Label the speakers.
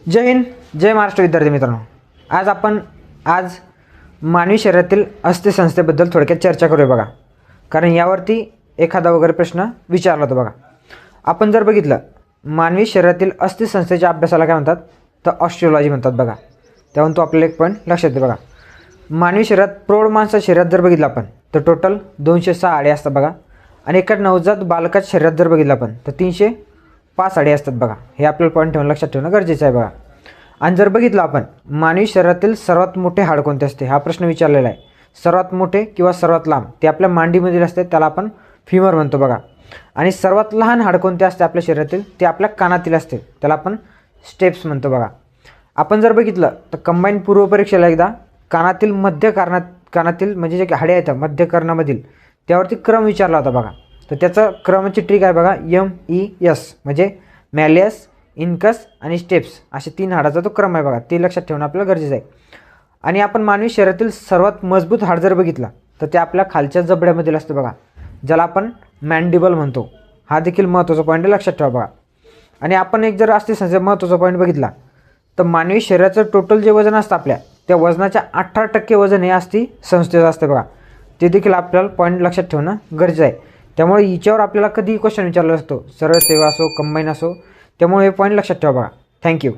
Speaker 1: जय हिंद, जय महाराष्ट्र विद्यार्थी मित्रांनो. आज मानवी शरीरातील अस्थिसंस्थेबद्दल थोडक्यात चर्चा करूया बघा. कारण यावरती एखादा वगैरे प्रश्न विचारला होता बघा. आपण जर बघितलं मानवी शरीरातील अस्थिसंस्थेच्या अभ्यासाला काय म्हणतात तर ऑस्टिओलॉजी म्हणतात बघा. त्यावरून तो आपल्याला एक पॉईंट लक्षात दे बघा. मानवी शरीरात प्रौढ माणसाच्या शरीरात जर बघितलं आपण तर टोटल 206 हाडे असतात बघा. आणि एका नवजात बालकाच्या शरीरात जर बघितलं आपण तर 305 हाडे असतात बघा. हे आपल्याला पॉईंट ठेवून लक्षात ठेवणं गरजेचं आहे बघा. आणि जर बघितलं आपण मानवी शरीरातील सर्वात मोठे हाड कोणते असते हा प्रश्न विचारलेला आहे. सर्वात मोठे किंवा सर्वात लांब ते आपल्या मांडीमधील असते, त्याला आपण फिमर म्हणतो बघा. आणि सर्वात लहान हाड कोणते असते आपल्या शरीरातील ते आपल्या कानातील असते, त्याला आपण स्टेप्स म्हणतो बघा. आपण जर बघितलं तर कंबाईन पूर्व परीक्षेला एकदा कानातील कानातील म्हणजे जे हाडे आहेत मध्य कर्णामधील त्यावरती क्रम विचारला होता बघा. तर त्याचं क्रमाची ट्रिक आहे बघा, MES म्हणजे मॅलियस, इनकस आणि स्टेप्स असे 3 हाडाचा तो क्रम आहे बघा. ते लक्षात ठेवणं आपल्याला गरजेचं आहे. आणि आपण मानवी शरीरातील सर्वात मजबूत हाड जर बघितला तर ते आपल्या खालच्या जबड्यामधील असतं बघा, ज्याला आपण मॅन्डिबल म्हणतो. हा देखील महत्त्वाचा पॉईंट लक्षात ठेवा बघा. आणि आपण एक जर अस्थिसंस्थेचा महत्त्वाचा पॉईंट बघितला तर मानवी शरीराचं टोटल जे वजन असतं आपल्या त्या वजनाच्या 18% वजन हे अस्थिसंस्थेचं असतं बघा. ते देखील आपल्याला पॉईंट लक्षात ठेवणं गरजेचं आहे. त्यामुळे हिच्यावर आपल्याला कधीही क्वेश्चन विचारला असतो, सरळ सेवा असो कंबाईन असो, त्यामुळे हे पॉईंट लक्षात ठेवा बघा. थँक्यू.